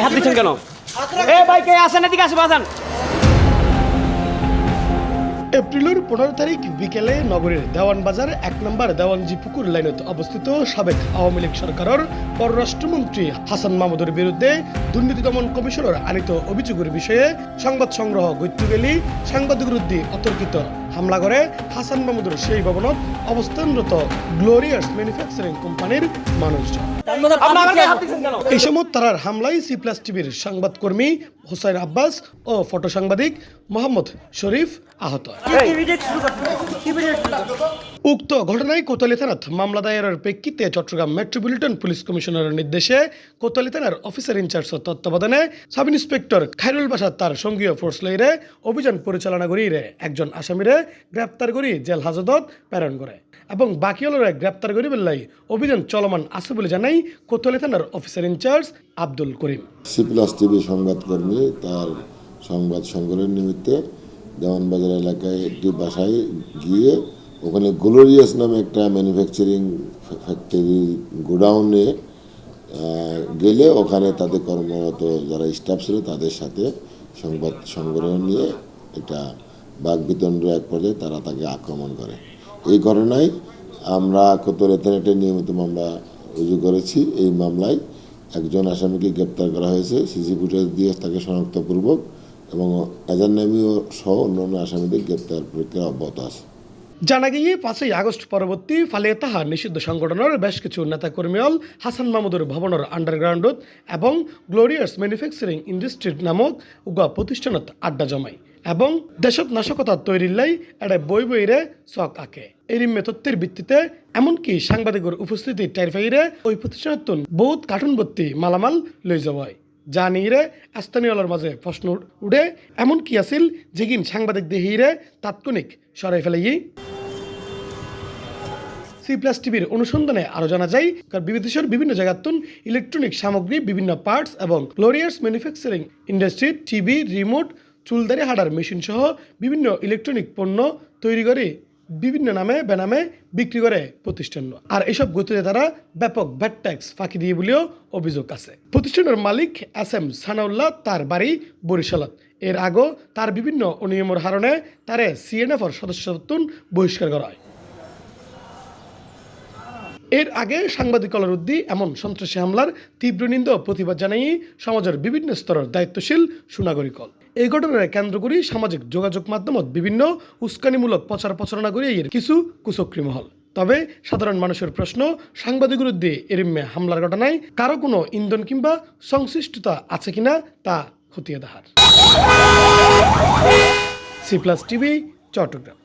হাত দিচ্ছেন কেন? ভাই কে আসেন, এদিকে আসে বাজান। এপ্রিলের 15 তারিখ বিকেলে নগরীর দেওয়ানবাজার 1 নম্বর দেওয়ানজি পুকুর লাইনত অবস্থিত সাবেক আওয়ামী লীগ সরকারের পররাষ্ট্রমন্ত্রী হাসান মাহমুদের বিরুদ্ধে দুর্নীতি দমন কমিশনের আনিত অভিযোগের বিষয়ে সংবাদ সংগ্রহ করতে গেলে সাংবাদিকের বিরুদ্ধে অতর্কিত হামলা করে হাসান মাহমুদের সেই ভবনত অবস্থানরত গ্লোরিয়াস ম্যানুফ্যাকচারিং কোম্পানির মানুষজন। এই সময় তারার হামলায় C+ টিভির সংবাদকর্মী হোসাইন আব্বাস ও ফটো সাংবাদিক মোহাম্মদ শরীফ আহত। উক্ত ঘটনায় কোতোয়ালি থানাত মামলা দায়েরের প্রেক্ষিতে চট্টগ্রাম মেট্রোপলিটন পুলিশ কমিশনারের নির্দেশে কোতোয়ালি থানার অফিসার ইনচার্জ তত্ত্বাবধানে সাব ইন্সপেক্টর খায়রুল বাসার তার সঙ্গীয় ফোর্স লইরে অভিযান পরিচালনা করিয়ে একজন আসামিরে গ্রেপ্তার করি জেল হাজতত প্রেরণ করে এবং বাকি হলরে গ্রেপ্তার করি বেলাই অভিযান চলমান আছে বলে জানাই কোতোয়ালি থানার officer in charge Abdul Karim. C+ TV সংবাদকর্মী তার সংবাদ সংগ্রহের নিমিত্তে দেওয়ানবাজার এলাকায় একটি বাসায় গিয়ে ওখানে গ্লোরিয়াস নামে একটা ম্যানুফ্যাকচারিং ফ্যাক্টরি গোডাউনে গেলে ওখানে তাদের কর্মরত যারা স্টাফ ছিল তাদের সাথে সংবাদ সংগ্রহ নিয়ে একটা বাকবিতণ্ড এক পর্যায়ে তারা তাকে আক্রমণ করে। এই ঘটনায় আমরা কোতোয়ালি থানায় একটা নিয়মিত মামলা রুজু করেছি। এই মামলায় একজন আসামিকে গ্রেপ্তার করা হয়েছে সিসি ফুটেজ দিয়ে তাকে শনাক্তপূর্বক এবং এজার নামীয় সহ অন্যান্য আসামিদের গ্রেপ্তার প্রক্রিয়া অব্যাহত আছে। জানা গিয়ে 5 আগস্ট পরবর্তী ফালে তাহা নিষিদ্ধ সংগঠনের বেশ কিছু নেতাকর্মীল হাসান মাহমুদের ভবনের আন্ডারগ্রাউন্ডত এবং গ্লোরিয়াস ম্যানুফ্যাকচারিং ইন্ডাস্ট্রি নামক উগা প্রতিষ্ঠানত আড্ডা জমায় এবং দেশত নাশকতা তৈরির লাই এটা বই বইরে চক আঁকে। এই তথ্যের ভিত্তিতে এমনকি সাংবাদিকের উপস্থিতি টের পাইরে ওই প্রতিষ্ঠানত বহুত কার্টুনবর্তী মালামাল লই যাওয়ায় যা নিয়ে স্থানীয়দের মাঝে প্রশ্ন উঠে এমন কি আছিল যেগিন সাংবাদিক দেহিরে তাৎক্ষণিক সরাই ফেলাই। C+ টিভির অনুসন্ধানে আরও জানা যায় বিদেশের বিভিন্ন জায়গাতুন ইলেকট্রনিক সামগ্রী বিভিন্ন পার্টস এবং glorious manufacturing industry TV remote চুলদারি হাডার মেশিন সহ বিভিন্ন ইলেকট্রনিক পণ্য তৈরি করে বিভিন্ন নামে বেনামে বিক্রি করে প্রতিষ্ঠান। আর এইসব গতিতে তারা ব্যাপক ভ্যাট ট্যাক্স ফাঁকি দিয়ে বলেও অভিযোগ আছে। প্রতিষ্ঠানের মালিক SM সানাউল্লাহ তার বাড়ি বরিশালত। এর আগেও তার বিভিন্ন অনিয়মের কারণে তারে CNF সদস্যত্ব বহিষ্কার করা হয়। এর আগে সাংবাদিকতার বিরুদ্ধে এমন সন্ত্রাসী হামলার তীব্র নিন্দা ও প্রতিবাদ জানাই সমাজের বিভিন্ন স্তরের দায়িত্বশীল সুনাগরিকল। এই ঘটনার কেন্দ্র করে সামাজিক যোগাযোগ মাধ্যমত বিভিন্ন উস্কানিমূলক প্রচার প্রচারণা করে এর কিছু কুচক্রী মহল। তবে সাধারণ মানুষের প্রশ্ন, সাংবাদিক বিরুদ্ধে এরিমে হামলার ঘটনায় কারো কোনো ইন্ধন কিংবা সংশ্লিষ্টতা আছে কিনা তা খতিয়ে দেখার। C+ TV, Chittagong.